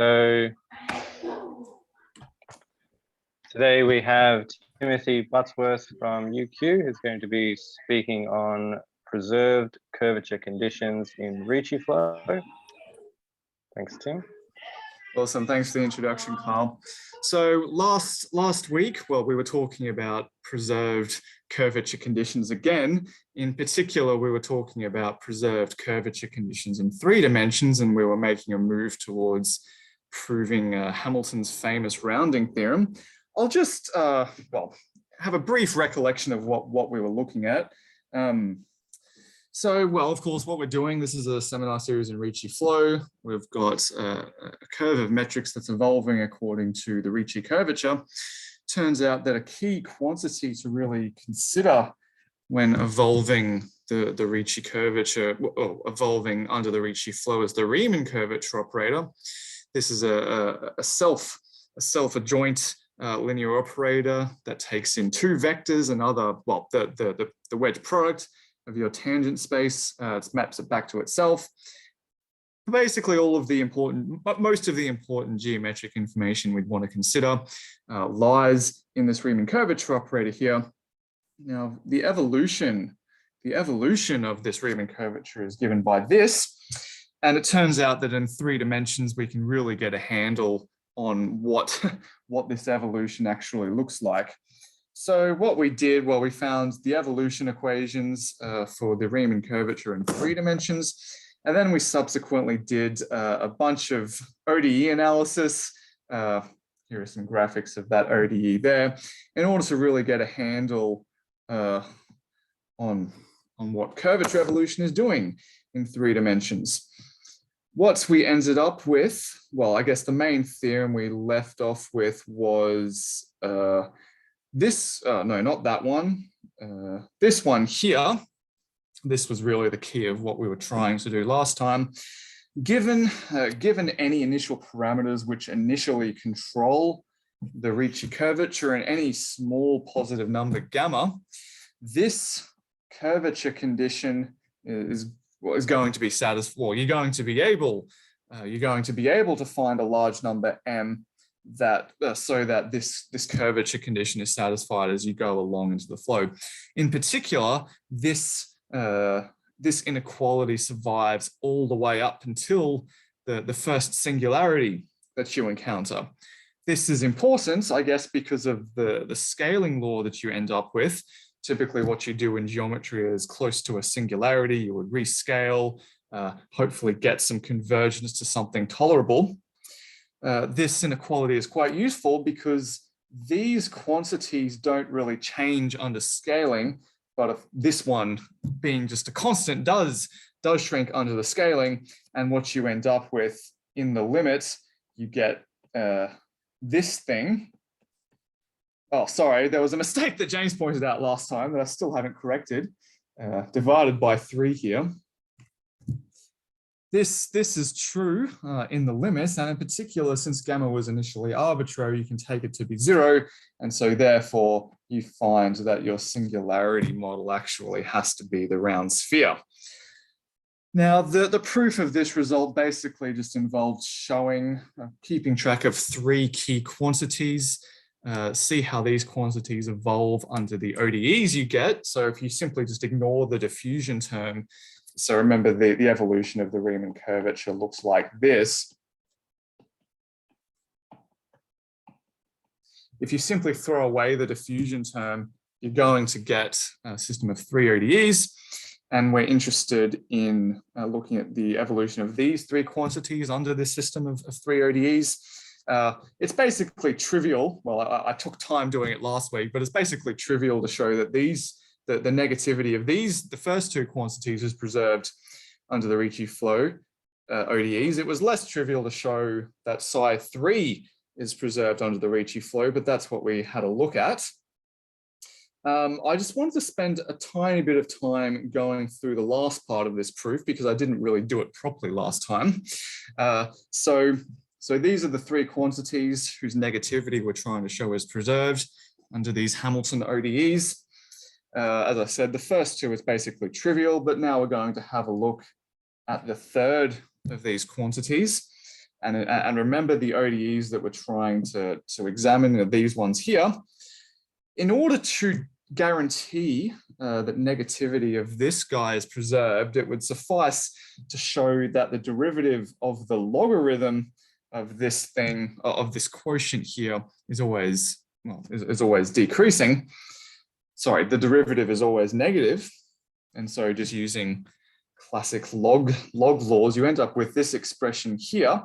So today we have Timothy Buttsworth from UQ, who's going to be speaking on preserved curvature conditions in Ricci Flow. Thanks, Tim. Awesome, thanks for the introduction, Carl. So last week, well, we were talking about preserved curvature conditions again. In particular, we were talking about preserved curvature conditions in 3 dimensions, and we were making a move towards proving Hamilton's famous rounding theorem. I'll just, well, have a brief recollection of what we were looking at. So, well, of course, what we're doing, this is a seminar series in Ricci Flow. We've got a curve of metrics that's evolving according to the Ricci curvature. Turns out that a key quantity to really consider when evolving the Ricci curvature, or evolving under the Ricci flow, is the Riemann curvature operator. This is a self-adjoint linear operator that takes in 2 vectors and other, well, the wedge product of your tangent space. It maps it back to itself. Basically, most of the important geometric information we'd want to consider lies in this Riemann curvature operator here. Now, the evolution of this Riemann curvature is given by this, and it turns out that in 3 dimensions we can really get a handle on what this evolution actually looks like. So what we did, well, we found the evolution equations for the Riemann curvature in 3 dimensions, and then we subsequently did a bunch of ODE analysis. Here are some graphics of that ODE there, in order to really get a handle on what curvature evolution is doing in 3 dimensions. What we ended up with, well, I guess the main theorem we left off with was this, no, not that one. This one here. This was really the key of what we were trying to do last time. Given any initial parameters which initially control the Ricci curvature and any small positive number gamma, this curvature condition is going to be satisfied. Well, you're going to be able to find a large number m that so that this curvature condition is satisfied as you go along into the flow. In particular, this inequality survives all the way up until the first singularity that you encounter. This is important, I guess, because of the scaling law that you end up with. Typically, what you do in geometry is close to a singularity, you would rescale, hopefully get some convergence to something tolerable. This inequality is quite useful because these quantities don't really change under scaling, but if this one being just a constant does shrink under the scaling, and what you end up with in the limit, you get this thing. Oh, sorry, there was a mistake that James pointed out last time that I still haven't corrected. Divided by 3 here. This is true in the limits, and in particular, since gamma was initially arbitrary, you can take it to be 0, and so therefore you find that your singularity model actually has to be the round sphere. Now, the proof of this result basically just involved showing, keeping track of 3 key quantities, see how these quantities evolve under the ODEs you get. So if you simply just ignore the diffusion term, so remember the evolution of the Riemann curvature looks like this. If you simply throw away the diffusion term, you're going to get a system of 3 ODEs. And we're interested in looking at the evolution of these 3 quantities under this system of 3 ODEs. It's basically trivial. Well, I took time doing it last week, but it's basically trivial to show that the negativity of the first 2 quantities is preserved under the Ricci flow ODEs. It was less trivial to show that psi 3 is preserved under the Ricci flow, but that's what we had a look at. I just wanted to spend a tiny bit of time going through the last part of this proof because I didn't really do it properly last time. So these are the 3 quantities whose negativity we're trying to show is preserved under these Hamilton ODEs. As I said, the first 2 is basically trivial, but now we're going to have a look at the third of these quantities. And remember the ODEs that we're trying to examine are these ones here. In order to guarantee that negativity of this guy is preserved, it would suffice to show that the derivative of the logarithm of this thing, of this quotient here, is always, well, is always decreasing. Sorry, the derivative is always negative. And so just using classic log laws, you end up with this expression here.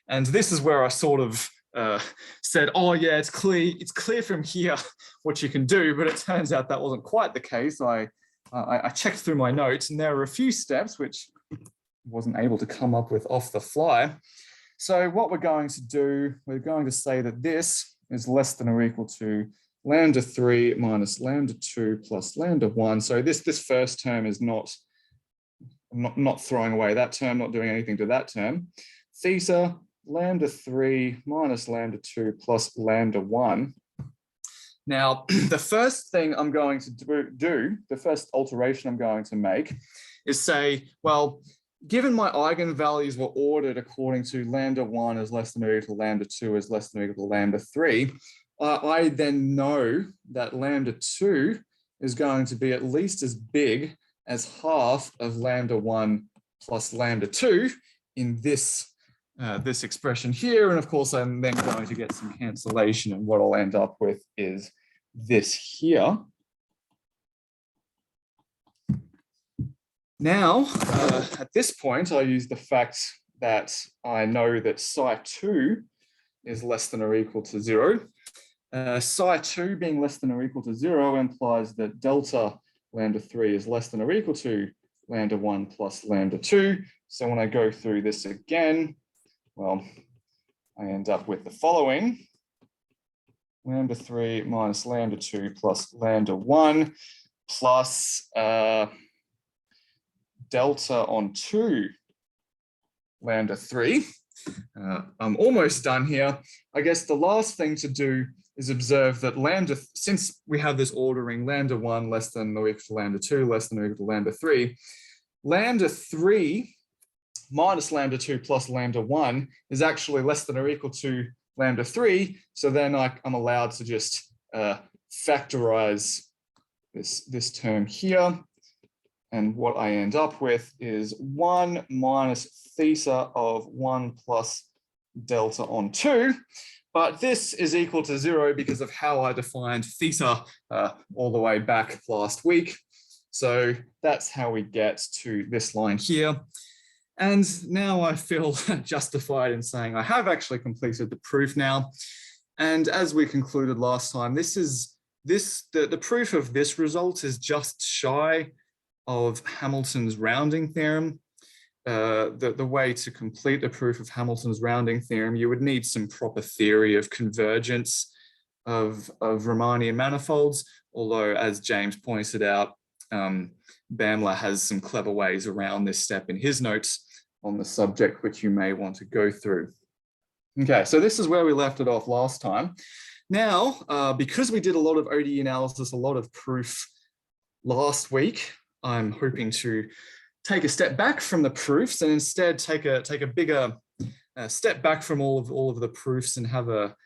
And this is where I sort of said, oh yeah, it's clear from here what you can do, but it turns out that wasn't quite the case. I checked through my notes, and there are a few steps which I wasn't able to come up with off the fly. So what we're going to do, we're going to say that this is less than or equal to lambda 3 minus lambda 2 plus lambda 1. So this first term is not throwing away that term, not doing anything to that term. Theta lambda 3 minus lambda 2 plus lambda 1. Now, the first thing I'm going to do, the first alteration I'm going to make is say, well, given my eigenvalues were ordered according to lambda 1 is less than or equal to lambda 2 is less than or equal to lambda 3, I then know that lambda 2 is going to be at least as big as half of lambda 1 plus lambda 2 in this expression here. And of course, I'm then going to get some cancellation, and what I'll end up with is this here. Now, at this point, I use the fact that I know that psi2 is less than or equal to 0. Psi2 being less than or equal to 0 implies that delta lambda 3 is less than or equal to lambda 1 plus lambda 2. So when I go through this again, well, I end up with the following. Lambda 3 minus lambda 2 plus lambda 1 plus delta on 2 lambda 3. I'm almost done here. I guess the last thing to do is observe that lambda, since we have this ordering, lambda 1 less than or equal to lambda 2 less than or equal to lambda 3, lambda 3 minus lambda 2 plus lambda 1 is actually less than or equal to lambda 3. So then I'm allowed to just factorize this term here. And what I end up with is 1 minus theta of 1 plus delta on 2. But this is equal to 0 because of how I defined theta all the way back last week. So that's how we get to this line here. And now I feel justified in saying I have actually completed the proof now. And as we concluded last time, the proof of this result is just shy of Hamilton's rounding theorem. The way to complete the proof of Hamilton's rounding theorem, you would need some proper theory of convergence of Riemannian manifolds, although as James pointed out, Bamler has some clever ways around this step in his notes on the subject, which you may want to go through. Okay, so this is where we left it off last time. Now, because we did a lot of ODE analysis, a lot of proof last week, I'm hoping to take a step back from the proofs and instead take a bigger step back from all of the proofs and have a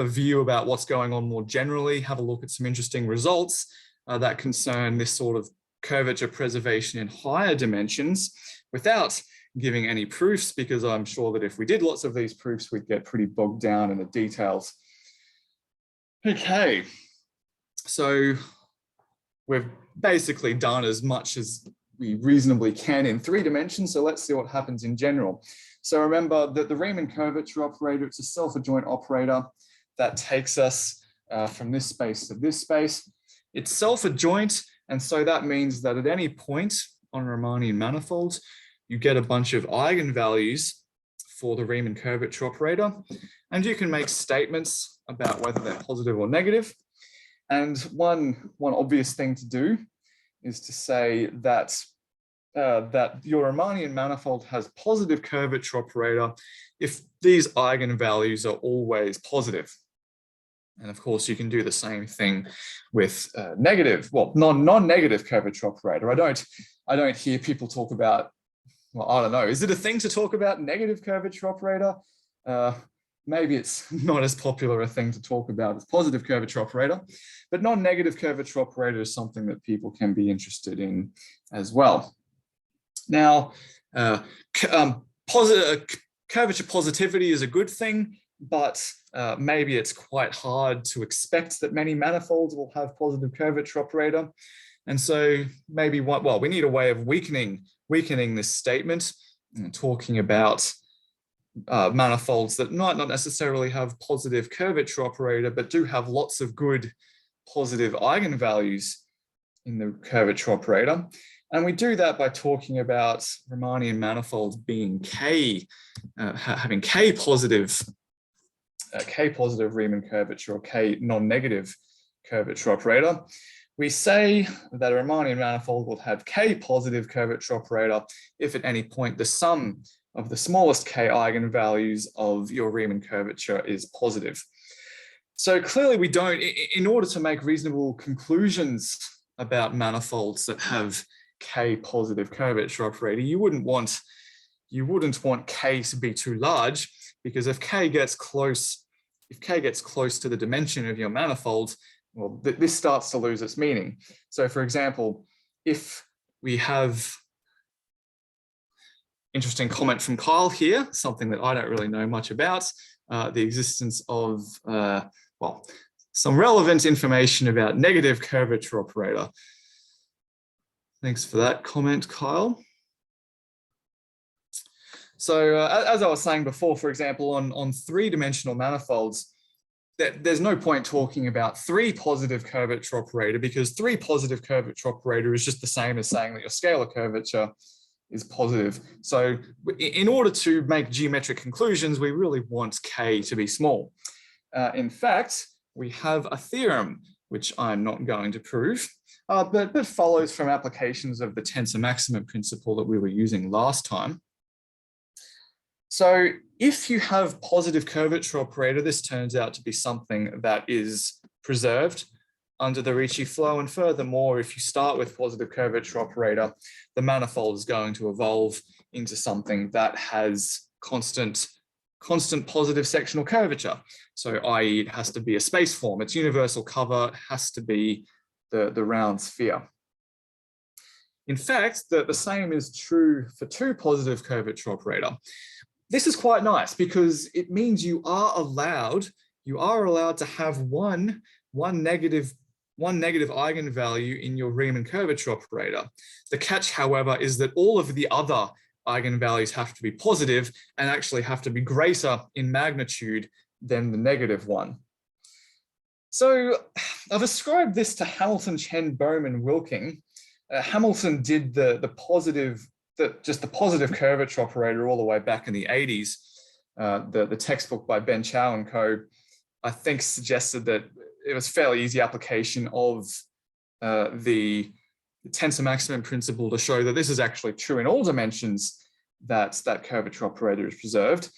view about what's going on more generally, have a look at some interesting results that concern this sort of curvature preservation in higher dimensions without giving any proofs, because I'm sure that if we did lots of these proofs, we'd get pretty bogged down in the details. Okay, so we've basically done as much as we reasonably can in 3 dimensions. So let's see what happens in general. So remember that the Riemann curvature operator, it's a self-adjoint operator that takes us from this space to this space. It's self-adjoint, and so that means that at any point on Riemannian manifolds, you get a bunch of eigenvalues for the Riemann curvature operator, and you can make statements about whether they're positive or negative. And one obvious thing to do is to say that that your Riemannian manifold has positive curvature operator if these eigenvalues are always positive. And of course, you can do the same thing with negative, well, non-negative curvature operator. I don't hear people talk about, well, I don't know, is it a thing to talk about negative curvature operator? maybe it's not as popular a thing to talk about as positive curvature operator, but non-negative curvature operator is something that people can be interested in as well. Now, curvature positivity is a good thing, but maybe it's quite hard to expect that many manifolds will have positive curvature operator. And so maybe we need a way of weakening this statement and talking about manifolds that might not necessarily have positive curvature operator, but do have lots of good positive eigenvalues in the curvature operator. And we do that by talking about Riemannian manifolds being having K positive Riemann curvature or K non-negative curvature operator. We say that a Riemannian manifold will have K positive curvature operator if at any point the sum of the smallest K eigenvalues of your Riemann curvature is positive. So clearly we don't, in order to make reasonable conclusions about manifolds that have K positive curvature operator, you wouldn't want K to be too large, because if K gets close to the dimension of your manifold, well, this starts to lose its meaning. So for example, if we have, interesting comment from Kyle here, something that I don't really know much about, the existence of, some relevant information about negative curvature operator. Thanks for that comment, Kyle. So as I was saying before, for example, on three-dimensional manifolds, there's no point talking about three positive curvature operator, because three positive curvature operator is just the same as saying that your scalar curvature is positive. So in order to make geometric conclusions, we really want K to be small. In fact, we have a theorem, which I'm not going to prove, but follows from applications of the tensor maximum principle that we were using last time. So if you have positive curvature operator, this turns out to be something that is preserved under the Ricci flow. And furthermore, if you start with positive curvature operator, the manifold is going to evolve into something that has constant positive sectional curvature. So i.e. it has to be a space form. Its universal cover has to be the round sphere. In fact, the same is true for two positive curvature operator. This is quite nice because it means you are allowed to have one negative eigenvalue in your Riemann curvature operator. The catch, however, is that all of the other eigenvalues have to be positive and actually have to be greater in magnitude than the negative one. So I've ascribed this to Hamilton, Chen, bermanWilking. Hamilton did the positive curvature operator all the way back in the 80s. The textbook by Ben Chow and co, I think, suggested that it was fairly easy application of the tensor maximum principle to show that this is actually true in all dimensions, that curvature operator is preserved.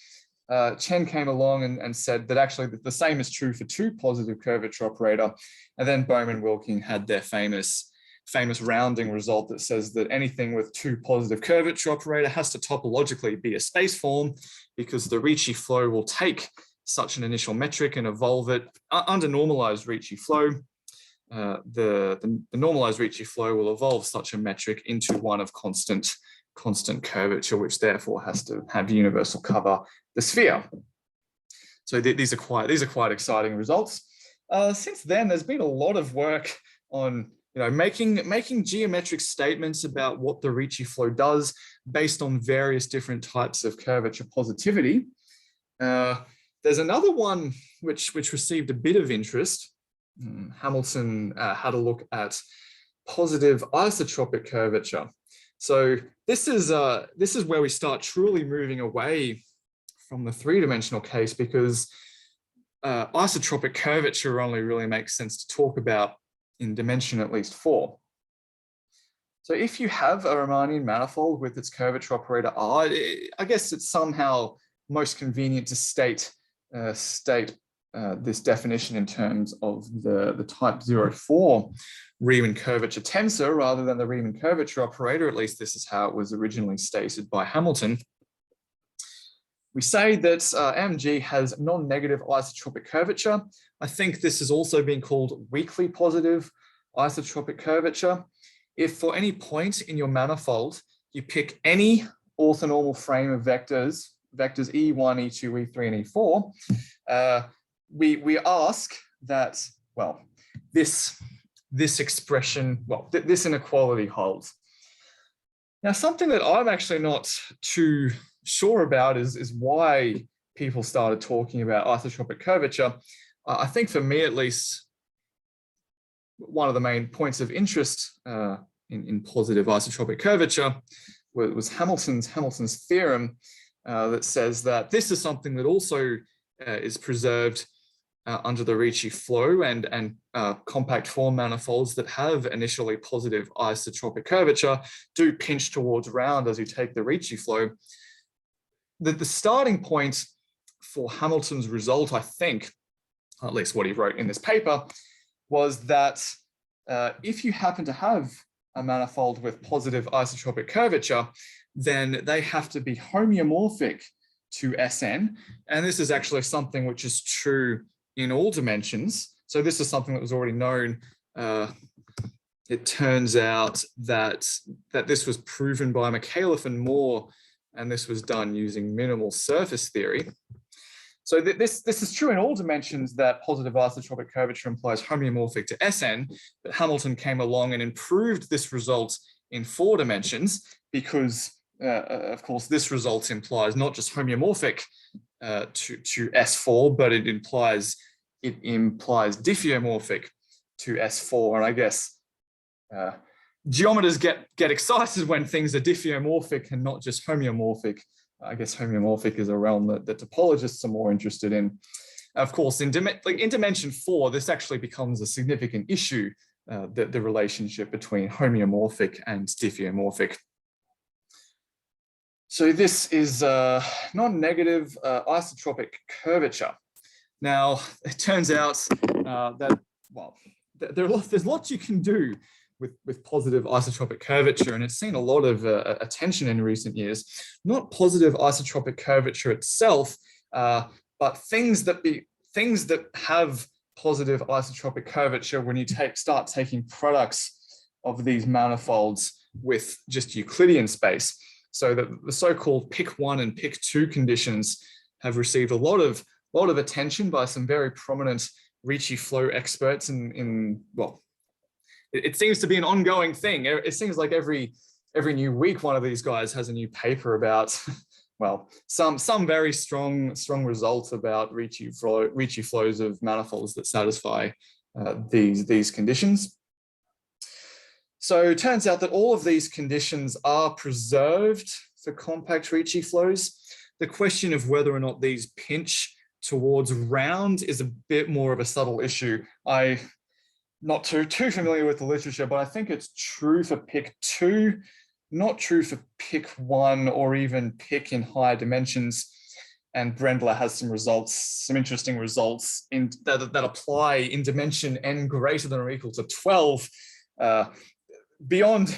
Chen came along and said that actually the same is true for two positive curvature operator. And then bermanWilking had their famous rounding result that says that anything with two positive curvature operator has to topologically be a space form, because the Ricci flow will take such an initial metric and evolve it under normalized Ricci flow. The normalized Ricci flow will evolve such a metric into one of constant curvature, which therefore has to have universal cover the sphere. So these are quite exciting results. Since then, there's been a lot of work on making geometric statements about what the Ricci flow does based on various different types of curvature positivity. There's another one which received a bit of interest. Hamilton had a look at positive isotropic curvature. So this is where we start truly moving away from the three-dimensional case, because isotropic curvature only really makes sense to talk about in dimension at least 4. So if you have a Riemannian manifold with its curvature operator R, I guess it's somehow most convenient to state this definition in terms of the type 04 Riemann curvature tensor rather than the Riemann curvature operator. At least this is how it was originally stated by Hamilton. we say that mg has non-negative isotropic curvature. I think this has also been called weakly positive isotropic curvature. If for any point in your manifold, you pick any orthonormal frame of vectors E1, E2, E3, and E4, we ask that, well, this expression, well, this inequality holds. Now, something that I'm actually not too sure about is why people started talking about isotropic curvature. I think for me, at least, one of the main points of interest in positive isotropic curvature was Hamilton's theorem that says that this is something that also is preserved under the Ricci flow and compact form manifolds that have initially positive isotropic curvature do pinch towards round as you take the Ricci flow. The starting point for Hamilton's result, I think, at least what he wrote in this paper, was that if you happen to have a manifold with positive isotropic curvature, then they have to be homeomorphic to Sn. And this is actually something which is true in all dimensions. So this is something that was already known. It turns out that this was proven by McAuliffe and Moore, and this was done using minimal surface theory. So this is true in all dimensions, that positive isotropic curvature implies homeomorphic to Sn, but Hamilton came along and improved this result in 4 dimensions because, of course, this result implies not just homeomorphic to S4, but it implies diffeomorphic to S4. And I guess geometers get excited when things are diffeomorphic and not just homeomorphic. I guess homeomorphic is a realm that topologists are more interested in. Of course, in dimension 4, this actually becomes a significant issue, the relationship between homeomorphic and diffeomorphic. So this is non-negative isotropic curvature. Now, it turns out that, well, there's lots you can do with positive isotropic curvature, and it's seen a lot of attention in recent years. Not positive isotropic curvature itself, but things that have positive isotropic curvature when you start taking products of these manifolds with just Euclidean space. So the so-called pick 1 and pick 2 conditions have received a lot of attention by some very prominent Ricci flow experts well, it seems to be an ongoing thing. It seems like every new week, one of these guys has a new paper about, well, some very strong results about Ricci flows of manifolds that satisfy these conditions. So it turns out that all of these conditions are preserved for compact Ricci flows. The question of whether or not these pinch towards round is a bit more of a subtle issue. I'm not too familiar with the literature, but I think it's true for pick 2, not true for pick 1 or even pick in higher dimensions. And Brendler has some interesting results that apply in dimension n greater than or equal to 12, beyond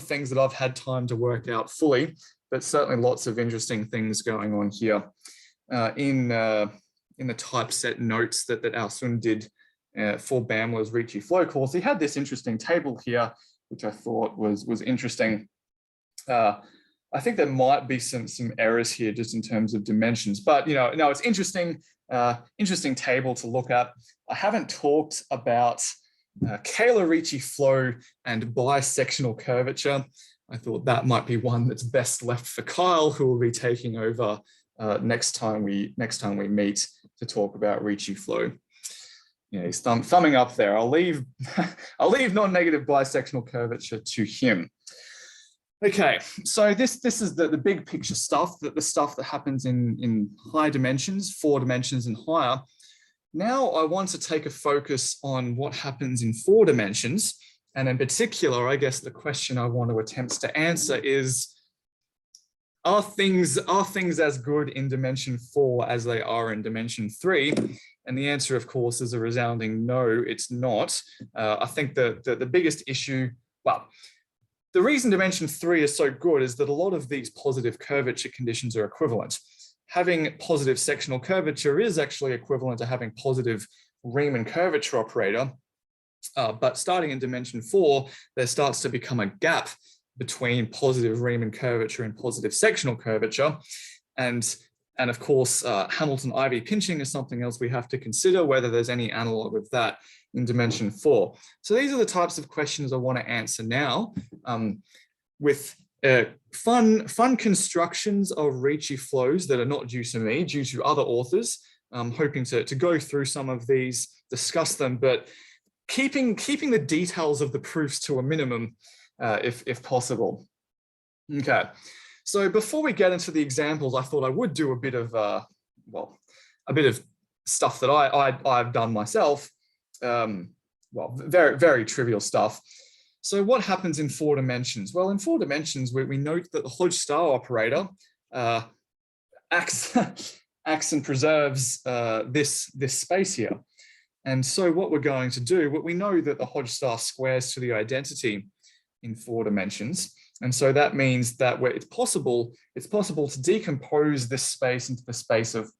things that I've had time to work out fully, but certainly lots of interesting things going on here. In the typeset notes that Alsun did for Bamler's Ricci flow course, he had this interesting table here, which I thought was interesting. I think there might be some errors here just in terms of dimensions, but no, it's interesting table to look at. I haven't talked about Kähler Ricci flow and bisectional curvature. I thought that might be one that's best left for Kyle, who will be taking over next time we meet to talk about Ricci flow. He's thumbing up there. I'll leave non-negative bisectional curvature to him. Okay, so this is the big picture stuff, the stuff that happens in high dimensions, 4 dimensions and higher. Now I want to take a focus on what happens in 4 dimensions. And in particular, I guess the question I want to attempt to answer is, are things as good in dimension 4 as they are in dimension 3? And the answer, of course, is a resounding no, it's not. I think the biggest issue, well, the reason dimension 3 is so good is that a lot of these positive curvature conditions are equivalent. having positive sectional curvature is actually equivalent to having positive Riemann curvature operator. But starting in dimension 4, there starts to become a gap between positive Riemann curvature and positive sectional curvature. And of course, Hamilton-IV pinching is something else we have to consider, whether there's any analog of that in dimension 4. So these are the types of questions I want to answer now with fun constructions of Ricci flows that are not due to me, due to other authors. I'm hoping to go through some of these, discuss them, but keeping the details of the proofs to a minimum if possible. Okay, so before we get into the examples, I thought I would do a bit of stuff that I've done myself. Very trivial stuff. So what happens in 4 dimensions? Well, in 4 dimensions, we note that the Hodge-Star operator acts and preserves this space here. And so what we're going to do, we know that the Hodge-Star squares to the identity in 4 dimensions. And so that means that it's possible to decompose this space into the space of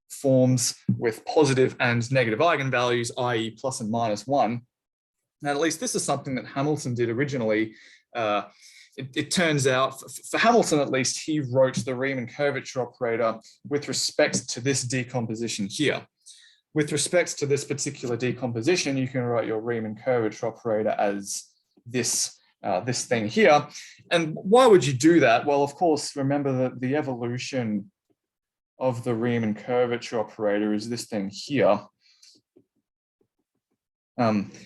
forms with positive and negative eigenvalues, i.e. plus and minus 1. And at least this is something that Hamilton did originally. It turns out, for Hamilton at least, he wrote the Riemann curvature operator with respect to this decomposition here. With respect to this particular decomposition, you can write your Riemann curvature operator as this thing here. And why would you do that? Well, of course, remember that the evolution of the Riemann curvature operator is this thing here.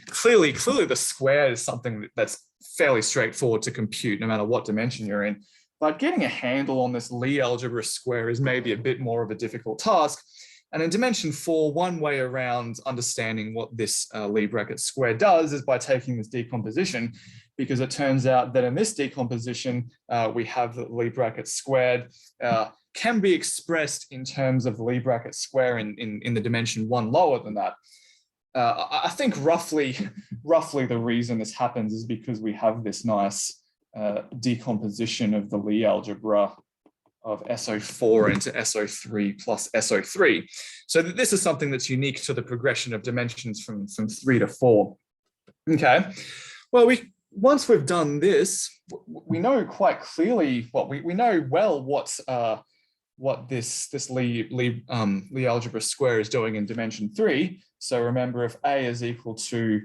Clearly the square is something that's fairly straightforward to compute no matter what dimension you're in, but getting a handle on this Lie algebra square is maybe a bit more of a difficult task. And in dimension 4, one way around understanding what this Lie bracket square does is by taking this decomposition, because it turns out that in this decomposition, we have the Lie bracket squared can be expressed in terms of the Lie bracket square in the dimension 1 lower than that. I think roughly the reason this happens is because we have this nice decomposition of the Lie algebra of SO4 into SO3 plus SO3. So this is something that's unique to the progression of dimensions from 3 to 4. Okay, well, once we've done this, we know quite clearly, we know well what this Lie algebra square is doing in dimension 3. So remember, if A is equal to,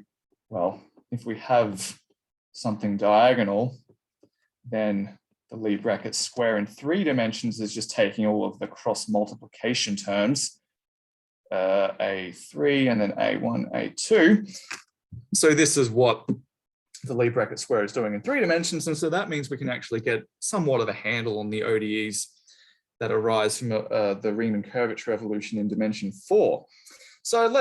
well, if we have something diagonal, then the Lie bracket square in 3 dimensions is just taking all of the cross multiplication terms, A3 and then A1, A2. So this is what the Lie bracket square is doing in 3 dimensions. And so that means we can actually get somewhat of a handle on the ODEs that arise from the Riemann curvature evolution in dimension 4. So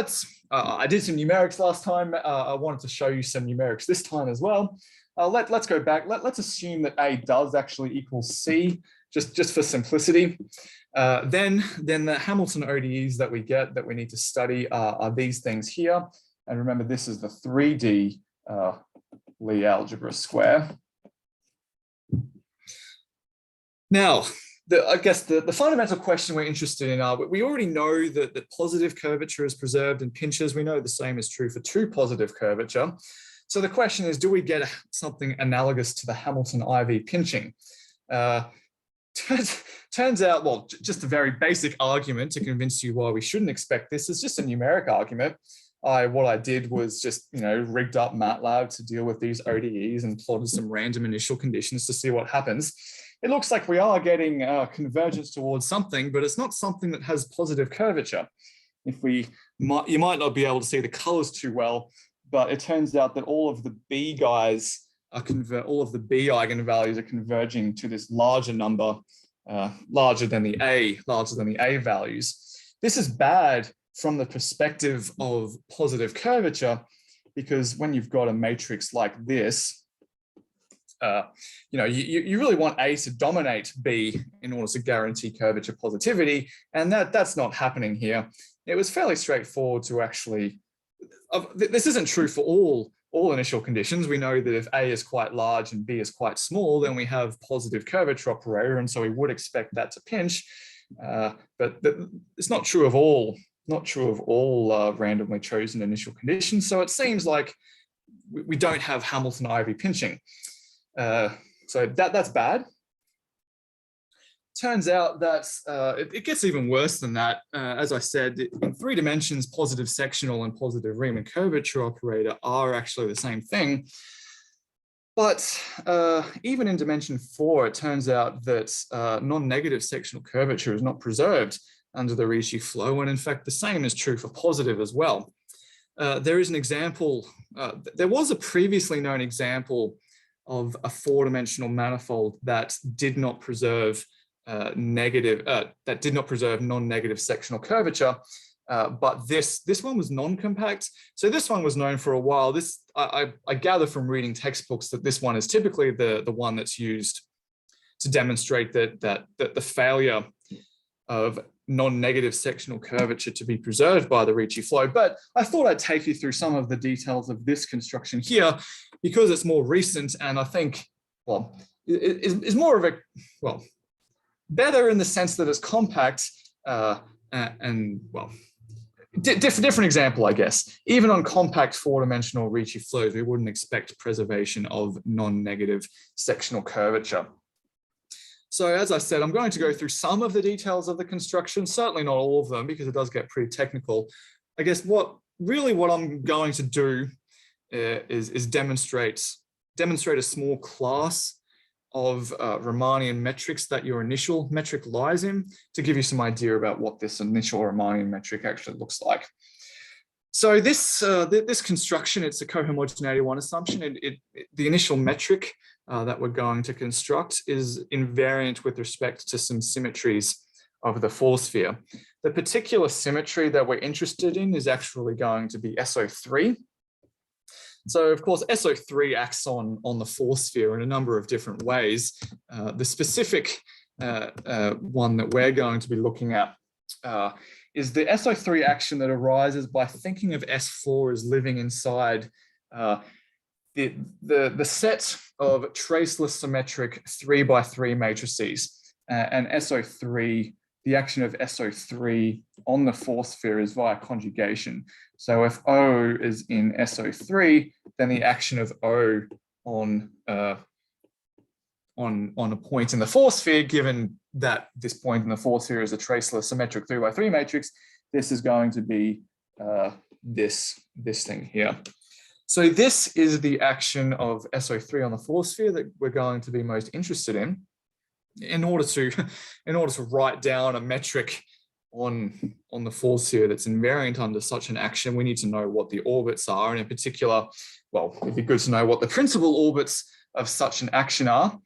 I did some numerics last time. I wanted to show you some numerics this time as well. Let's go back. Let's assume that A does actually equal C, just for simplicity. Then the Hamilton ODEs that we get that we need to study are these things here. And remember, this is the 3D Lie algebra square. Now, I guess the fundamental question we're interested in are, we already know that positive curvature is preserved in pinches. We know the same is true for 2 positive curvature. So the question is, do we get something analogous to the Hamilton IV pinching? Turns out, well, just a very basic argument to convince you why we shouldn't expect this is just a numeric argument. What I did was just, rigged up MATLAB to deal with these ODEs and plotted some random initial conditions to see what happens. It looks like we are getting convergence towards something, but it's not something that has positive curvature. You might not be able to see the colors too well, but it turns out that all of the B guys all of the B eigenvalues are converging to this larger number, larger than the A values. This is bad from the perspective of positive curvature, because when you've got a matrix like this, you really want A to dominate B in order to guarantee curvature positivity, and that's not happening here. It was fairly straightforward to actually, this isn't true for all initial conditions. We know that if A is quite large and B is quite small, then we have positive curvature operator, and so we would expect that to pinch. but it's not true of all randomly chosen initial conditions. So it seems like we don't have Hamilton-Ivy pinching. So that's bad. Turns out that it gets even worse than that. As I said, in 3 dimensions, positive sectional and positive Riemann curvature operator are actually the same thing. But even in dimension 4, it turns out that non-negative sectional curvature is not preserved under the Ricci flow. And in fact, the same is true for positive as well. There is an example, there was a previously known example of a 4-dimensional manifold that did not preserve non-negative sectional curvature, but this one was non-compact. So this one was known for a while. This I gather from reading textbooks that this one is typically the one that's used to demonstrate that the failure of non-negative sectional curvature to be preserved by the Ricci flow. But I thought I'd take you through some of the details of this construction here because it's more recent, and I think, well, is more of a, well, better in the sense that it's compact and, well, different example, I guess. Even on compact 4-dimensional Ricci flows, we wouldn't expect preservation of non-negative sectional curvature. So as I said, I'm going to go through some of the details of the construction, certainly not all of them because it does get pretty technical. I guess what I'm going to do is demonstrate a small class of Riemannian metrics that your initial metric lies in to give you some idea about what this initial Riemannian metric actually looks like. So this construction, it's a cohomogeneity 1 assumption. The initial metric that we're going to construct is invariant with respect to some symmetries of the 4 sphere. The particular symmetry that we're interested in is actually going to be SO3. So of course, SO3 acts on the 4 sphere in a number of different ways. The specific one that we're going to be looking at is the SO3 action that arises by thinking of S4 as living inside the set of traceless symmetric 3x3 matrices. And SO3, the action of SO3 on the 4 sphere is via conjugation. So if O is in SO3, then the action of O on a point in the 4 sphere, given that this point in the 4 sphere is a traceless symmetric 3x3 matrix, this is going to be this thing here. So this is the action of SO3 on the 4 sphere that we're going to be most interested in. In order to write down a metric on the 4 sphere that's invariant under such an action, we need to know what the orbits are, and in particular, well, it'd be good to know what the principal orbits of such an action are.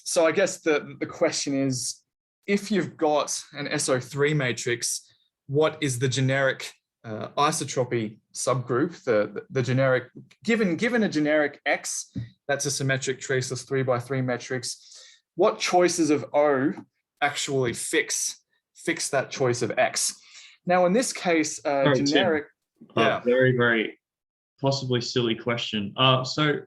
So I guess the question is, if you've got an SO3 matrix, what is the generic isotropy subgroup, the generic, given a generic X, that's a symmetric traceless 3x3 matrix, what choices of O actually fix that choice of X? Now, in this case, generic, Tim, very, very possibly silly question. So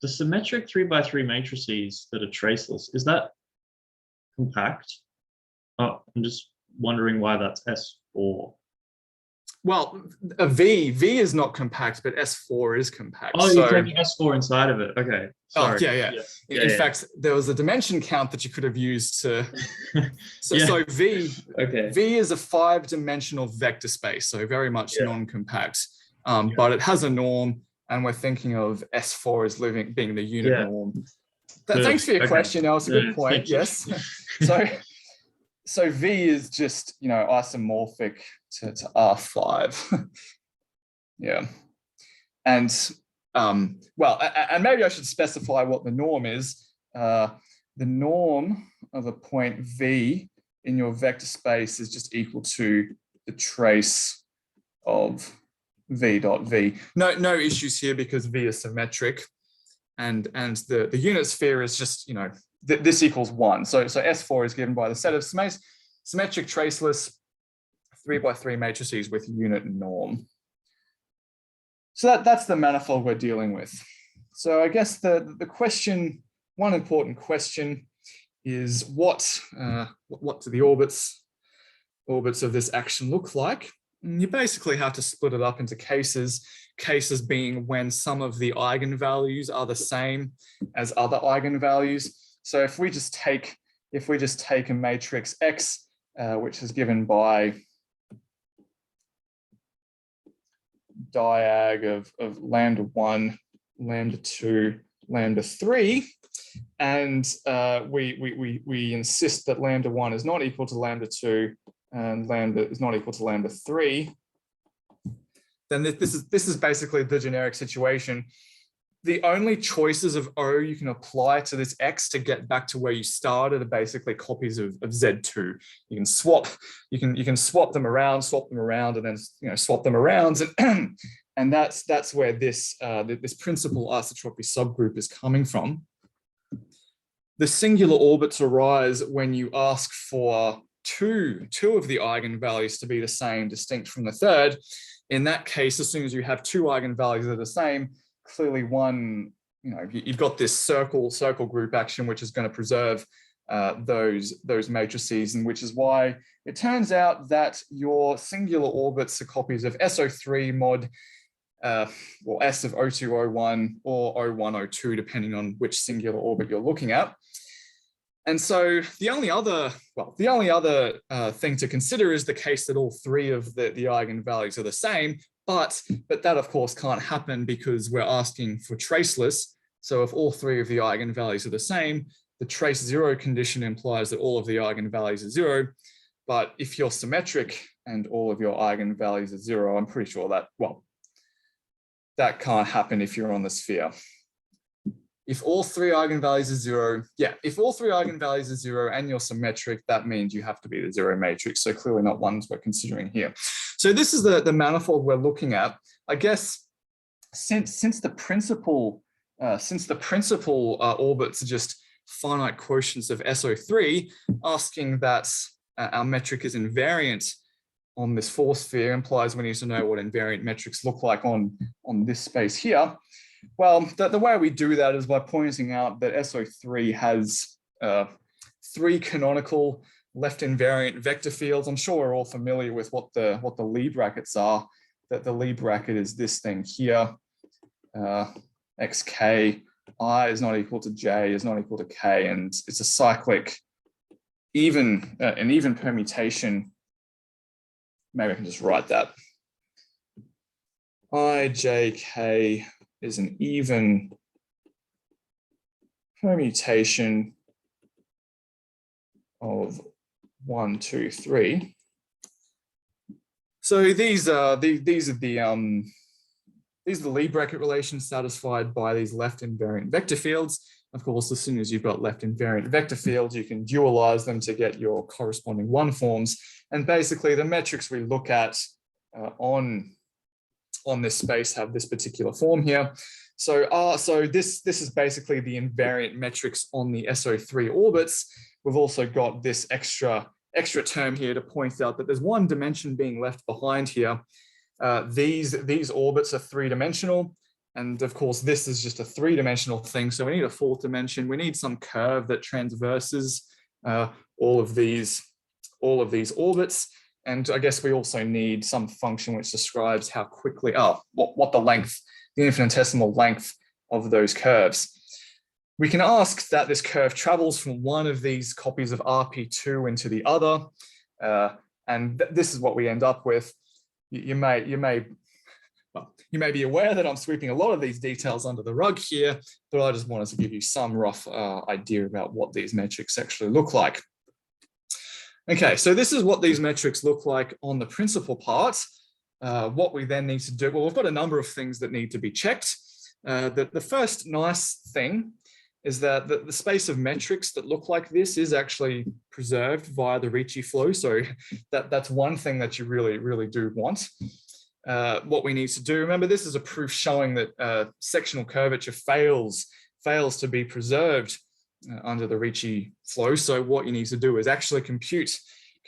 the symmetric 3x3 matrices that are traceless, is that compact? I'm just wondering why that's S4. Well, a V is not compact, but S4 is compact. Oh, you're taking S4 inside of it. Okay. Sorry. Oh, yeah. In fact, there was a dimension count that you could have used to. So V is a 5-dimensional vector space, so very much non-compact. But it has a norm, and we're thinking of S4 as being the unit norm. Thanks for your question. That was a good point. Yes. So V is just, isomorphic to R5. Yeah. And and maybe I should specify what the norm is. The norm of a point V in your vector space is just equal to the trace of V dot V. No issues here because V is symmetric, and the unit sphere is just, this equals 1. So S4 is given by the set of symmetric traceless 3x3 matrices with unit norm. So that's the manifold we're dealing with. So I guess the question, one important question is what do the orbits of this action look like? And you basically have to split it up into cases being when some of the eigenvalues are the same as other eigenvalues. So if we just take a matrix X, which is given by diag of lambda 1, lambda 2, lambda 3, and we insist that lambda 1 is not equal to lambda 2 and lambda is not equal to lambda 3, then this is basically the generic situation. The only choices of O you can apply to this X to get back to where you started are basically copies of Z2. You can swap them around, and then swap them around, and that's where this principal isotropy subgroup is coming from. The singular orbits arise when you ask for two of the eigenvalues to be the same, distinct from the third. In that case, as soon as you have two eigenvalues that are the same, clearly one, you've got this circle group action, which is going to preserve those matrices, and which is why it turns out that your singular orbits are copies of SO3 mod or S of O2, O1, or O1, O2, depending on which singular orbit you're looking at. And so the only other thing to consider is the case that all three of the eigenvalues are the same, but that of course can't happen because we're asking for traceless. So if all three of the eigenvalues are the same, the trace zero condition implies that all of the eigenvalues are zero. But if you're symmetric and all of your eigenvalues are zero, I'm pretty sure that can't happen if you're on the sphere. If all three eigenvalues are zero, if all three eigenvalues are zero and you're symmetric, that means you have to be the zero matrix. So clearly not ones we're considering here. So this is the manifold we're looking at. I guess since the principal orbits are just finite quotients of SO3, asking that our metric is invariant on this four sphere implies we need to know what invariant metrics look like on this space here. Well, the way we do that is by pointing out that SO3 has three canonical left invariant vector fields. I'm sure we're all familiar with what the Lie brackets are. That the Lie bracket is this thing here. Xk, I is not equal to j is not equal to k, and it's a cyclic an even permutation. Maybe I can just write that. Ijk is an even permutation of 1, 2, 3. So these are the Lie bracket relations satisfied by these left invariant vector fields. Of course, as soon as you've got left invariant vector fields, you can dualize them to get your corresponding one forms. And basically the metrics we look at on this space have this particular form here. So this is basically the invariant metrics on the SO3 orbits. We've also got this extra term here to point out that there's one dimension being left behind here. These orbits are three-dimensional, and of course this is just a three-dimensional thing, so we need a fourth dimension. We need some curve that transverses all of these orbits, and I guess we also need some function which describes how quickly what the infinitesimal length of those curves. We can ask that this curve travels from one of these copies of RP2 into the other, and this is what we end up with. You may be aware that I'm sweeping a lot of these details under the rug here, but I just wanted to give you some rough idea about what these metrics actually look like. Okay, so this is what these metrics look like on the principal part. What we then need to do, well, we've got a number of things that need to be checked. The first nice thing is that the space of metrics that look like this is actually preserved via the Ricci flow. So that's one thing that you really do want. What we need to do, remember, this is a proof showing that sectional curvature fails to be preserved under the Ricci flow. So what you need to do is actually compute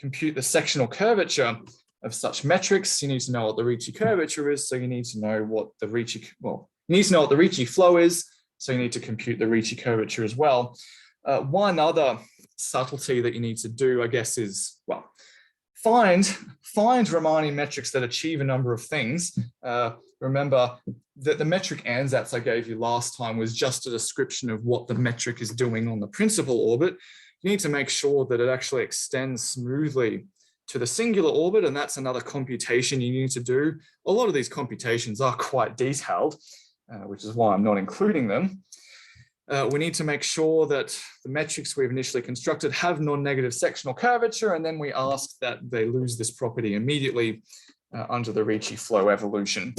the sectional curvature of such metrics. You need to know what the Ricci curvature is, so you need to know what the Ricci flow is, so you need to compute the Ricci curvature as well. One other subtlety that you need to do, I guess, is, well, find Riemannian metrics that achieve a number of things. Remember that the metric ansatz I gave you last time was just a description of what the metric is doing on the principal orbit. You need to make sure that it actually extends smoothly to the singular orbit, and that's another computation you need to do. A lot of these computations are quite detailed, which is why I'm not including them. We need to make sure that the metrics we've initially constructed have non-negative sectional curvature, and then we ask that they lose this property immediately under the Ricci Flow evolution.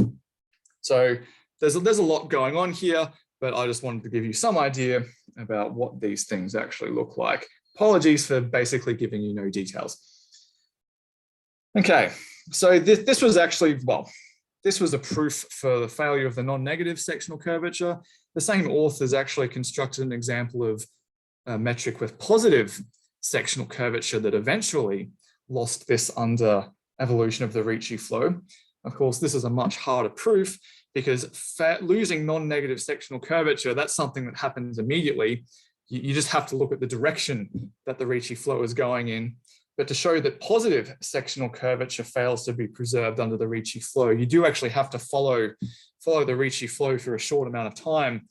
So there's a lot going on here, but I just wanted to give you some idea about what these things actually look like. Apologies for basically giving you no details. Okay, so this was actually, well, this was a proof for the failure of the non-negative sectional curvature. The same authors actually constructed an example of a metric with positive sectional curvature that eventually lost this under evolution of the Ricci flow. Of course, this is a much harder proof because losing non-negative sectional curvature, that's something that happens immediately. You just have to look at the direction that the Ricci flow is going in. But to show that positive sectional curvature fails to be preserved under the Ricci flow, you do actually have to follow the Ricci flow for a short amount of time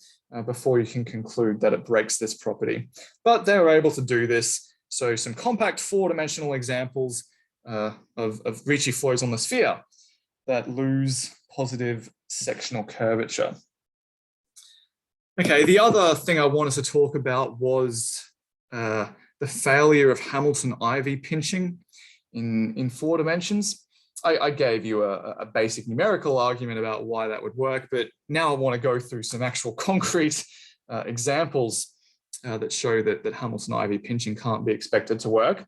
before you can conclude that it breaks this property. But they were able to do this. So some compact four-dimensional examples of Ricci flows on the sphere that lose positive sectional curvature. Okay, the other thing I wanted to talk about was the failure of Hamilton-Ivy pinching in 4 dimensions. I gave you a basic numerical argument about why that would work, but now I want to go through some actual concrete examples that show that Hamilton-Ivy pinching can't be expected to work.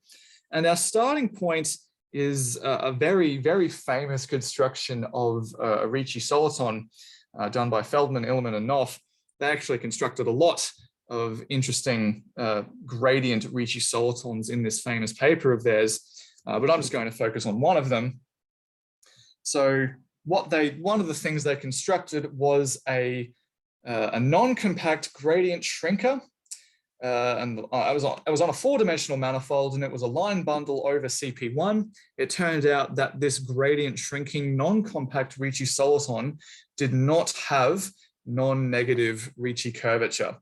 And our starting point is a very, very famous construction of a Richie Solzhen done by Feldman, Ilman, and Knopf. They actually constructed a lot of interesting gradient Ricci Solzhens in this famous paper of theirs, but I'm just going to focus on one of them. So one of the things they constructed was a non-compact gradient shrinker, and I was on a 4-dimensional manifold, and it was a line bundle over CP1. It turned out that this gradient shrinking non-compact Ricci Solzhen did not have non-negative Ricci curvature.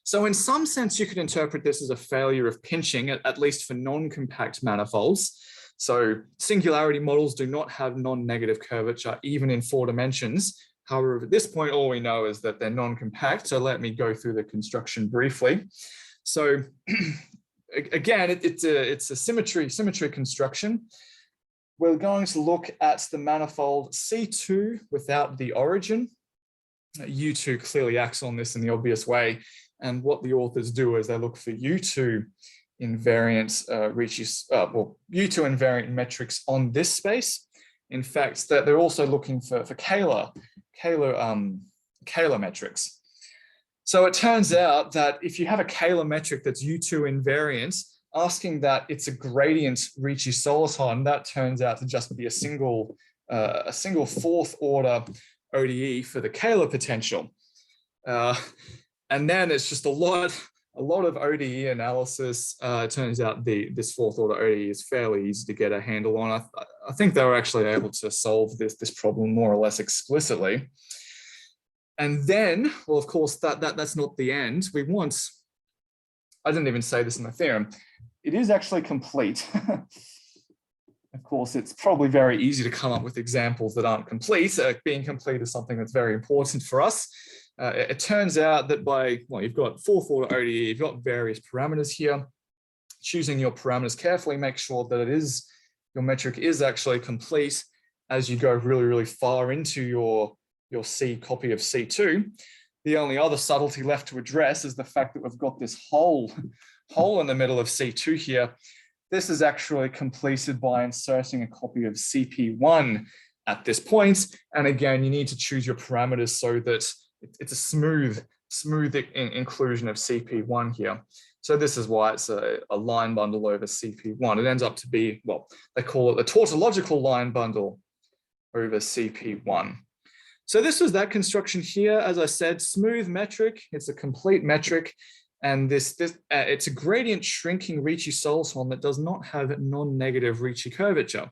So in some sense, you could interpret this as a failure of pinching, at least for non-compact manifolds. So singularity models do not have non-negative curvature, even in 4 dimensions. However, at this point, all we know is that they're non-compact. So let me go through the construction briefly. So again, it's a symmetry construction. We're going to look at the manifold C2 without the origin. U2 clearly acts on this in the obvious way. And what the authors do is they look for U2 invariant U2 invariant metrics on this space. In fact, that they're also looking for Kähler metrics. So it turns out that if you have a Kähler metric that's U2 invariant, asking that it's a gradient Ricci Solzhen, that turns out to just be a single 4th order ODE for the Kähler potential. And then it's just a lot of ODE analysis. It turns out this 4th order ODE is fairly easy to get a handle on. I think they were actually able to solve this problem more or less explicitly. And then, well, of course, that's not the end. I didn't even say this in the theorem. It is actually complete. Of course, it's probably very easy to come up with examples that aren't complete. Being complete is something that's very important for us. It turns out that you've got 4th order ODE, you've got various parameters here. Choosing your parameters carefully, make sure that your metric is actually complete as you go really, really far into your C copy of C2. The only other subtlety left to address is the fact that we've got this hole in the middle of C2 here. This is actually completed by inserting a copy of CP1 at this point. And again, you need to choose your parameters so that it's a smooth inclusion of CP1 here. So this is why it's a line bundle over CP1. It ends up to be, well, they call it the tautological line bundle over CP1. So this was that construction here. As I said, smooth metric. It's a complete metric. And it's a gradient shrinking Richie Solzhen that does not have non-negative Ricci curvature.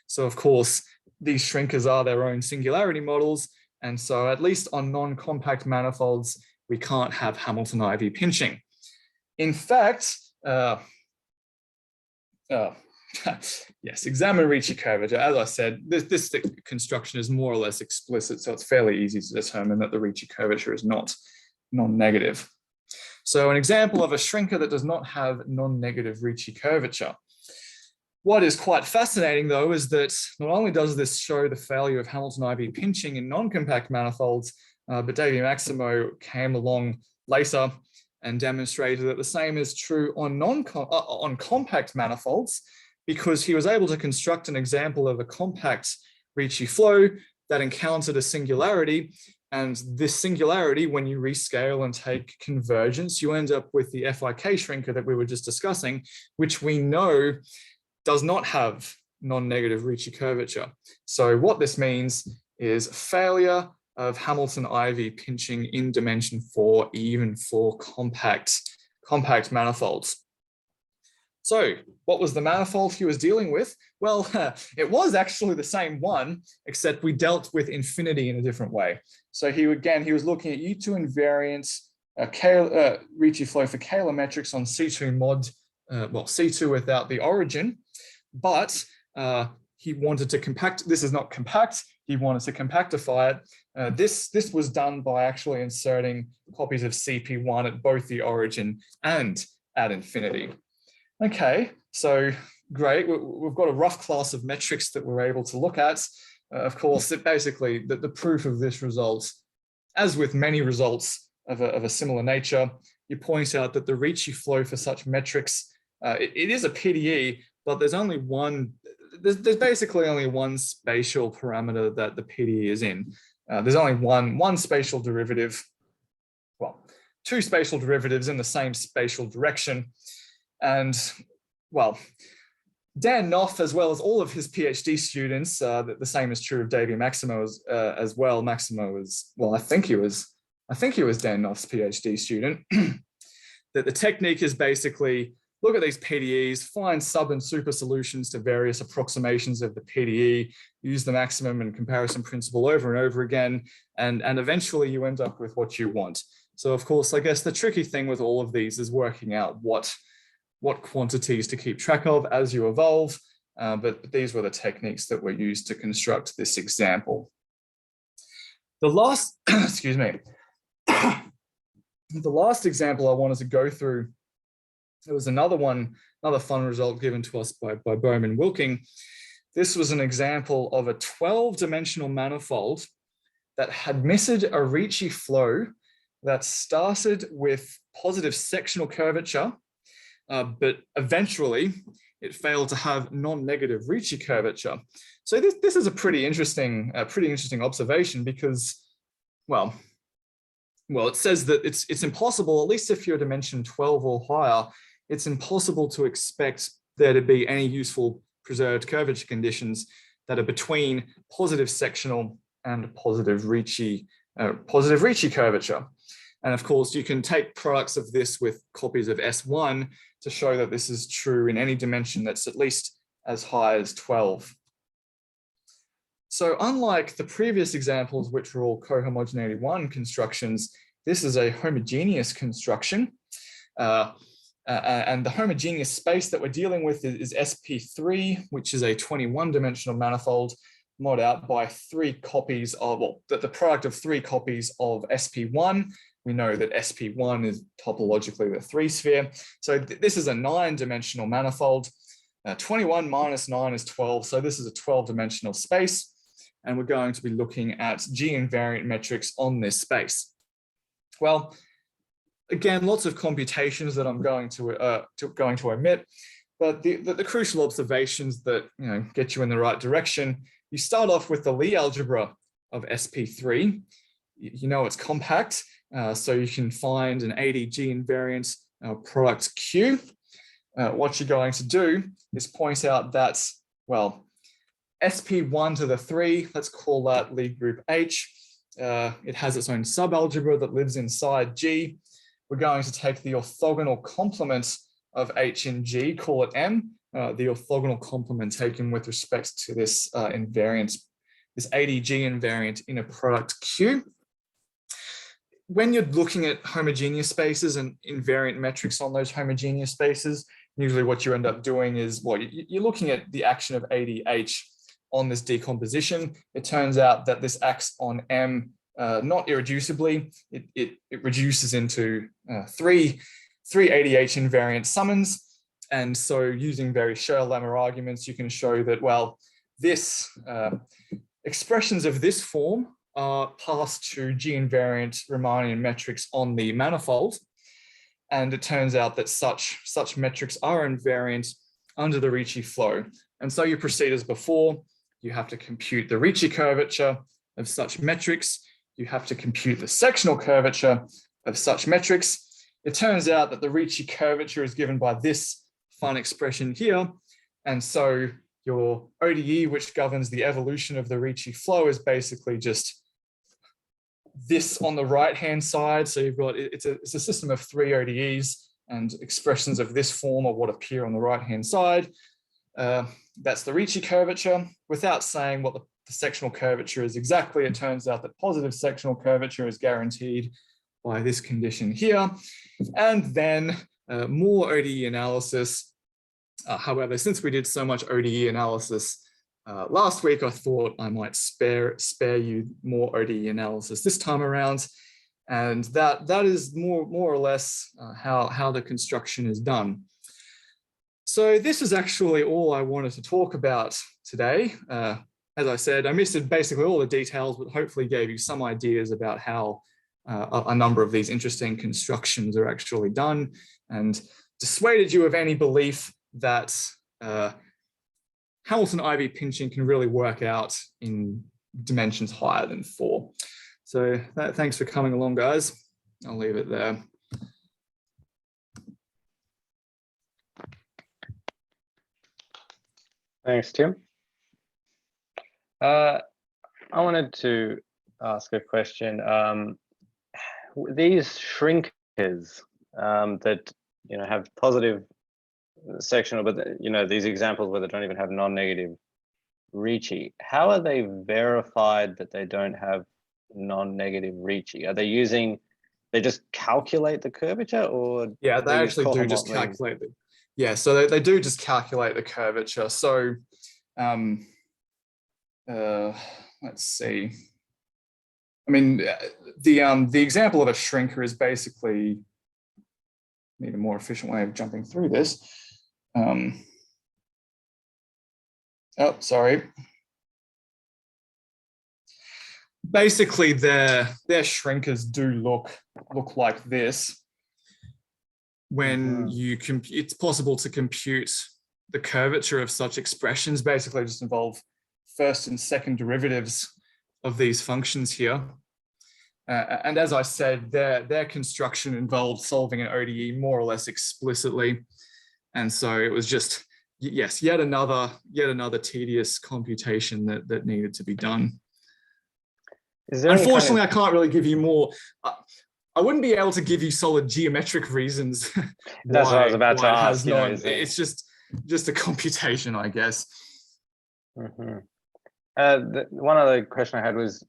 So of course, these shrinkers are their own singularity models. And so at least on non-compact manifolds, we can't have Hamilton-Ivy pinching. In fact, yes, examine Ricci curvature. As I said, this construction is more or less explicit, so it's fairly easy to determine that the Ricci curvature is not non-negative. So an example of a shrinker that does not have non-negative Ricci curvature. What is quite fascinating, though, is that not only does this show the failure of Hamilton-Ivy pinching in non-compact manifolds, but Davy-Maximo came along later and demonstrated that the same is true on compact manifolds, because he was able to construct an example of a compact Ricci flow that encountered a singularity. And this singularity, when you rescale and take convergence, you end up with the FIK shrinker that we were just discussing, which we know does not have non-negative Ricci curvature. So what this means is failure of Hamilton-Ivy pinching in dimension 4, even for compact manifolds. So what was the manifold he was dealing with? Well, it was actually the same one, except we dealt with infinity in a different way. So he was looking at U2 invariant Ricci flow for Kähler metrics on C2 mod, C2 without the origin, but he wanted to compact. This is not compact. He wanted to compactify it. This was done by actually inserting copies of CP1 at both the origin and at infinity. Okay, so great. We've got a rough class of metrics that we're able to look at. Of course, basically the proof of this result, as with many results of a similar nature, you point out that the Ricci flow for such metrics, it is a PDE, but there's only one. There's basically only one spatial parameter that the PDE is in. There's only one spatial derivative. Well, two spatial derivatives in the same spatial direction. And well, Dan Knopf, as well as all of his PhD students, the same is true of Davy-Maximo as well. Maximo was, well, I think he was Dan Knopf's PhD student. That the technique is basically look at these PDEs, find sub and super solutions to various approximations of the PDE, use the maximum and comparison principle over and over again, and eventually you end up with what you want. So of course, I guess the tricky thing with all of these is working out what quantities to keep track of as you evolve, but these were the techniques that were used to construct this example. The last, excuse me, the last example I wanted to go through, it was another fun result given to us by bermanWilking. This was an example of a 12-dimensional manifold that had admitted a Ricci flow that started with positive sectional curvature, but eventually it failed to have non-negative Ricci curvature. So this is a pretty interesting observation because, well, it says that it's impossible, at least if you're dimension 12 or higher, it's impossible to expect there to be any useful preserved curvature conditions that are between positive sectional and positive Ricci curvature. And of course, you can take products of this with copies of S1 to show that this is true in any dimension that's at least as high as 12. So unlike the previous examples, which were all cohomogeneity 1 constructions, this is a homogeneous construction. And the homogeneous space that we're dealing with is SP3, which is a 21-dimensional manifold mod out by 3 copies of, well, the product of 3 copies of SP1. We know that SP1 is topologically the 3-sphere. So this is a 9-dimensional manifold. 21 minus 9 is 12. So this is a 12-dimensional space. And we're going to be looking at G-invariant metrics on this space. Well, again, lots of computations that I'm going to omit, but the crucial observations that get you in the right direction. You start off with the Lie algebra of SP3. You know it's compact, so you can find an ADG invariant product Q. What you're going to do is point out that, well, SP1 to the 3, let's call that Lie group H. It has its own subalgebra that lives inside G. we're going to take the orthogonal complement of H in G, call it M, the orthogonal complement taken with respect to this invariant, this ADG invariant in a product Q. When you're looking at homogeneous spaces and invariant metrics on those homogeneous spaces, usually what you end up doing is, well, you're looking at the action of ADH on this decomposition. It turns out that this acts on M not irreducibly. It reduces into three ADH invariant summons. And so using very Sher-Lemma arguments, you can show that, well, this expressions of this form are passed to G invariant Riemannian metrics on the manifold. And it turns out that such metrics are invariant under the Ricci flow. And so you proceed as before. You have to compute the Ricci curvature of such metrics. You have to compute the sectional curvature of such metrics. It turns out that the Ricci curvature is given by this fun expression here. And so your ODE, which governs the evolution of the Ricci flow, is basically just this on the right-hand side. So you've got, it's a system of three ODEs, and expressions of this form are what appear on the right-hand side. That's the Ricci curvature. Without saying what the sectional curvature is exactly, it turns out that positive sectional curvature is guaranteed by this condition here. And then more ODE analysis. However, since we did so much ODE analysis last week, I thought I might spare you more ODE analysis this time around. And that is more or less how the construction is done. So this is actually all I wanted to talk about today. As I said, I missed basically all the details, but hopefully gave you some ideas about how a number of these interesting constructions are actually done, and dissuaded you of any belief that Hamilton-Ivy pinching can really work out in dimensions higher than 4. So thanks for coming along, guys. I'll leave it there. Thanks, Tim. I wanted to ask a question. These shrinkers that have positive sectional, but these examples where they don't even have non-negative Ricci, how are they verified that they don't have non-negative Ricci? Are they using, they just calculate the curvature, or yeah, they actually do just calculate it. Yeah, so they do just calculate the curvature. So let's see. I mean, the example of a shrinker is basically, need a more efficient way of jumping through this. Oh, sorry. Basically, their shrinkers do look like this. When you it's possible to compute the curvature of such expressions. Basically, just involve first and second derivatives of these functions here. And as I said, their construction involved solving an ODE more or less explicitly. And so it was just, yes, yet another tedious computation that needed to be done. Unfortunately, I can't really give you more. I wouldn't be able to give you solid geometric reasons. That's what I was about to ask. It's just a computation, I guess. Mm-hmm. One other question I had was,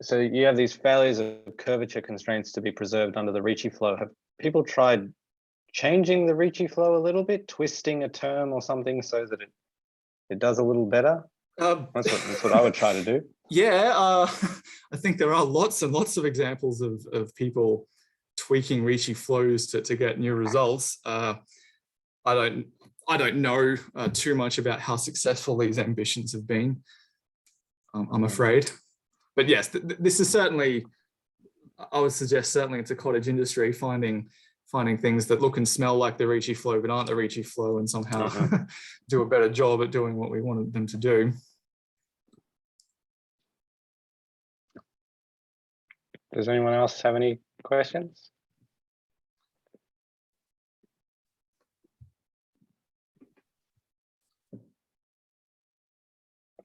so you have these failures of curvature constraints to be preserved under the Ricci flow. Have people tried changing the Ricci flow a little bit, twisting a term or something so that it does a little better? That's what I would try to do. Yeah, I think there are lots and lots of examples of people tweaking Ricci flows to get new results. I don't know too much about how successful these ambitions have been, I'm afraid. But yes, this is certainly, I would suggest certainly it's a cottage industry, finding things that look and smell like the Ricci flow but aren't the Ricci flow, and somehow do a better job at doing what we wanted them to do. Does anyone else have any questions?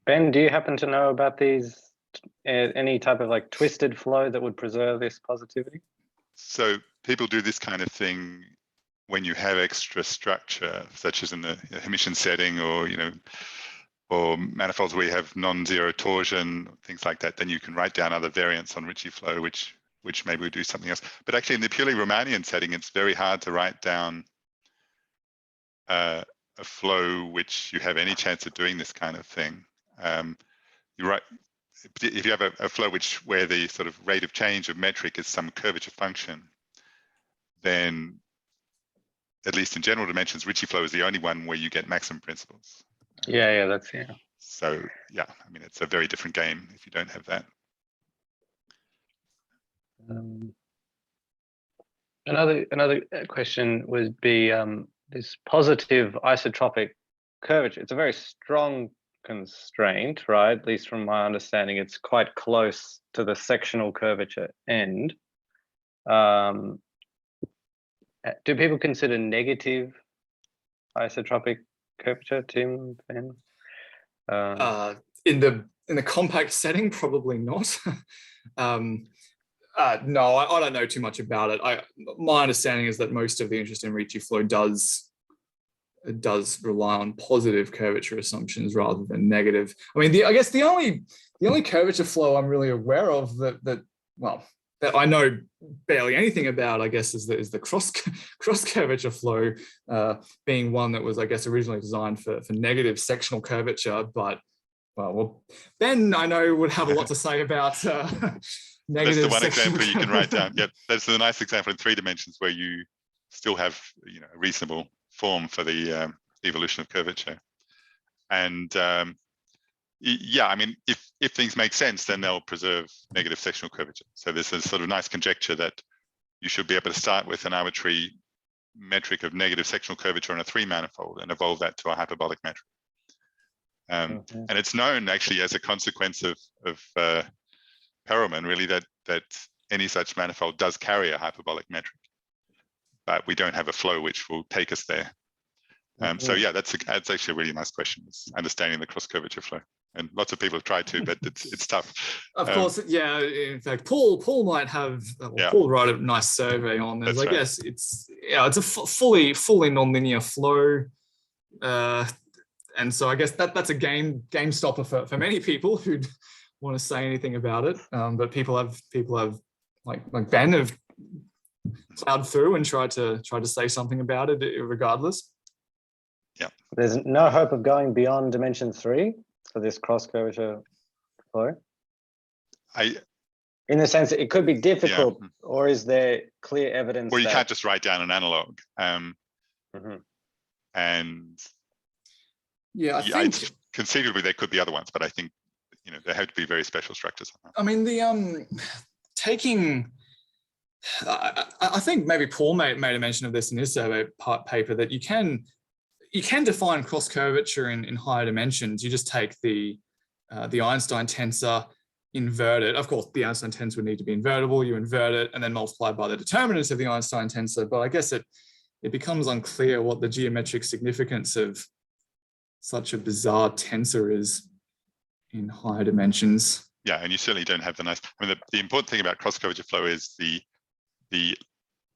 Ben, do you happen to know about these, any type of like twisted flow that would preserve this positivity? So people do this kind of thing when you have extra structure, such as in the Hermitian setting, or or manifolds where you have non-zero torsion, things like that. Then you can write down other variants on Ricci Flow, which maybe we do something else. But actually, in the purely Riemannian setting, it's very hard to write down a flow which you have any chance of doing this kind of thing. You write, if you have a flow where the sort of rate of change of metric is some curvature function, then at least in general dimensions, Ricci Flow is the only one where you get maximum principles. Yeah, yeah. So yeah, I mean, it's a very different game if you don't have that. Another question would be this positive isotropic curvature. It's a very strong constraint, right? At least from my understanding, it's quite close to the sectional curvature end. Do people consider negative isotropic curvature, Tim, Ben? In the compact setting, probably not. No, I don't know too much about it. My understanding is that most of the interest in Ricci Flow does rely on positive curvature assumptions rather than negative. I mean, I guess the only curvature flow I'm really aware of that I know barely anything about, I guess, is the cross curvature flow, being one that was, I guess, originally designed for negative sectional curvature. But well, Ben, I know, would have a lot to say about negative. That's the one sectional example you can write down. Yep, that's a nice example in 3 dimensions where you still have a reasonable form for the evolution of curvature. And yeah, I mean, if things make sense, then they'll preserve negative sectional curvature. So there's a sort of nice conjecture that you should be able to start with an arbitrary metric of negative sectional curvature on a 3 manifold and evolve that to a hyperbolic metric. And it's known actually as a consequence of Perelman, really, that any such manifold does carry a hyperbolic metric, but we don't have a flow which will take us there. So yeah, that's actually a really nice question, is understanding the cross curvature flow. And lots of people have tried to, but it's tough. Of course, yeah. In fact, Paul might have. Paul wrote a nice survey on this. I guess it's a fully nonlinear flow, and so I guess that's a game stopper for many people who'd want to say anything about it. But people have like Ben have plowed through and tried to say something about it regardless. Yeah. There's no hope of going beyond dimension 3 for this cross curvature flow? In the sense that it could be difficult, or is there clear evidence? Well, you can't just write down an analog. And yeah, I think conceivably there could be other ones, but I think there have to be very special structures. I mean, the I think maybe Paul made a mention of this in his survey paper, that you can define cross curvature in higher dimensions. You just take the Einstein tensor, invert it. Of course, the Einstein tensor would need to be invertible. You invert it and then multiply by the determinants of the Einstein tensor. But I guess it becomes unclear what the geometric significance of such a bizarre tensor is in higher dimensions. Yeah, and you certainly don't have the nice. I mean, the important thing about cross curvature flow is the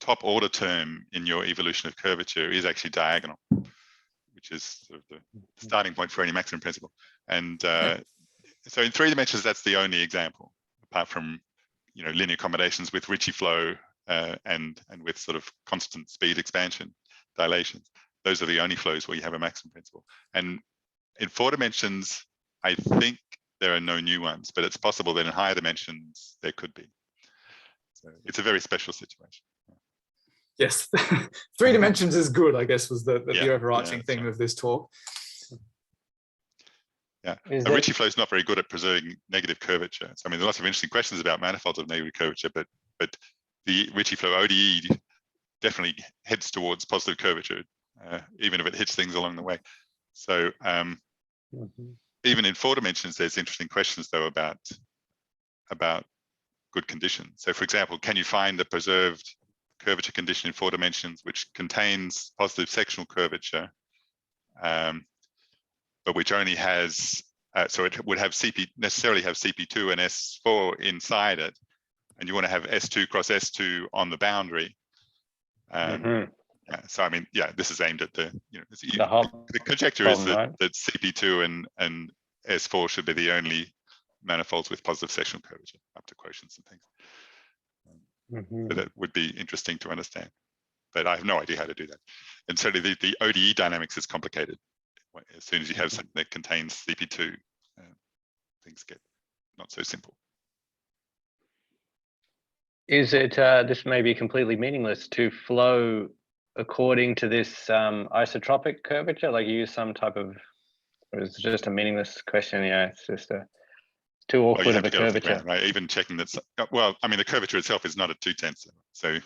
top order term in your evolution of curvature is actually diagonal, which is sort of the starting point for any maximum principle. And so in 3 dimensions, that's the only example, apart from linear combinations with Ricci Flow and with sort of constant speed expansion dilations. Those are the only flows where you have a maximum principle. And in 4 dimensions, I think there are no new ones, but it's possible that in higher dimensions there could be. So it's a very special situation. Yes, 3 dimensions is good, I guess, was the overarching theme of this talk. Yeah, Ricci Flow is not very good at preserving negative curvature. So, I mean, there are lots of interesting questions about manifolds of negative curvature, but the Ricci Flow ODE definitely heads towards positive curvature, even if it hits things along the way. So even in 4 dimensions, there's interesting questions though about good conditions. So, for example, can you find a preserved curvature condition in 4 dimensions which contains positive sectional curvature, but which only has so it would have necessarily have CP2 and S4 inside it, and you want to have S2 cross S2 on the boundary. Yeah, so I mean, yeah, this is aimed at the, the conjecture is that, right? That CP2 and S4 should be the only manifolds with positive sectional curvature up to quotients and things. So that would be interesting to understand, but I have no idea how to do that. And certainly the ODE dynamics is complicated. As soon as you have something that contains CP2, things get not so simple. Is it, this may be completely meaningless, to flow according to this isotropic curvature? Like, you use some type of, or is it just a meaningless question? Yeah, it's just too awkward of a curvature. Ground, right? Even checking that's, well, I mean, the curvature itself is not a 2-tensor, so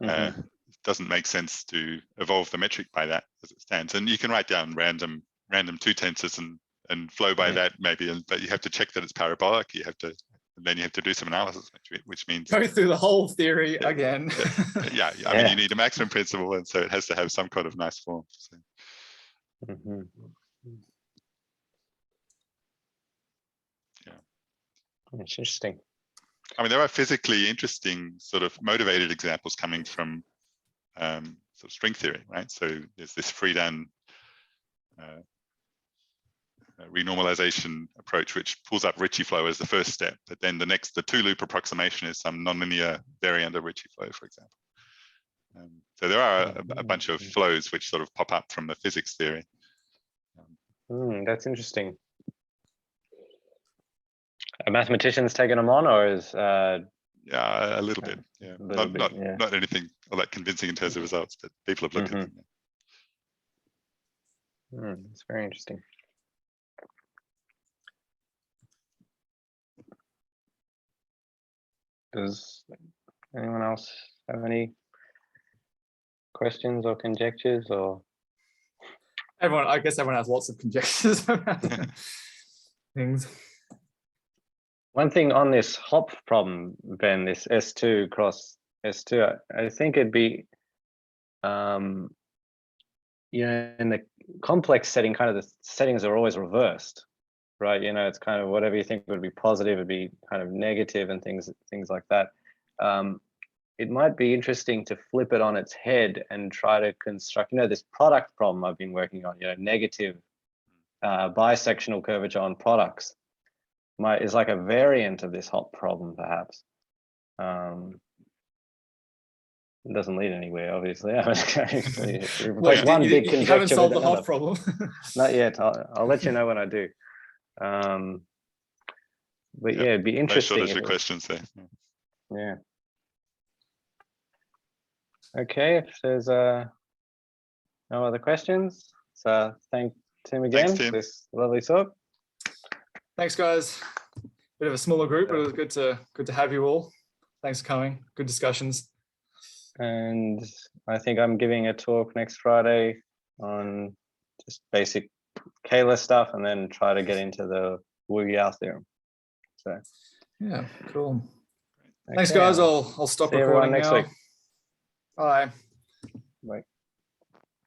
it doesn't make sense to evolve the metric by that as it stands. And you can write down random 2-tensors and flow by that maybe, but you have to check that it's parabolic. You have to, and then you have to do some analysis, which means go through the whole theory again. I mean, you need a maximum principle, and so it has to have some kind of nice form. So. Yeah, it's interesting. I mean, there are physically interesting sort of motivated examples coming from sort of string theory, right? So there's this Friedan renormalization approach, which pulls up Ricci Flow as the first step, but then the 2-loop approximation is some nonlinear variant of Ricci Flow, for example. So there are a bunch of flows which sort of pop up from the physics theory. That's interesting. Are mathematicians taking them on, or is yeah, a little bit. Yeah, not anything all that convincing in terms of results, but people have looked at them. It's very interesting. Does anyone else have any questions or conjectures, or? I guess everyone has lots of conjectures about things. One thing on this hop problem, Ben, this S2 cross S2, I think it'd be, in the complex setting, kind of the settings are always reversed, right? It's kind of whatever you think would be positive would be kind of negative and things like that. It might be interesting to flip it on its head and try to construct, this product problem I've been working on, negative bisectional curvature on products is like a variant of this hop problem, perhaps. It doesn't lead anywhere, obviously. Wait, one big you haven't solved the hop problem? Not yet. I'll let you know when I do. But yeah, it'd be interesting. No shortage of questions there. Yeah. Okay, if there's no other questions, so thank Tim again. Thanks, Tim. For this lovely talk. Thanks, guys. Bit of a smaller group, but it was good to have you all. Thanks for coming. Good discussions. And I think I'm giving a talk next Friday on just basic Kähler stuff, and then try to get into the Wu-Yao theorem. So yeah, cool. Okay, thanks, guys. I'll stop recording next now. week. Bye. Bye.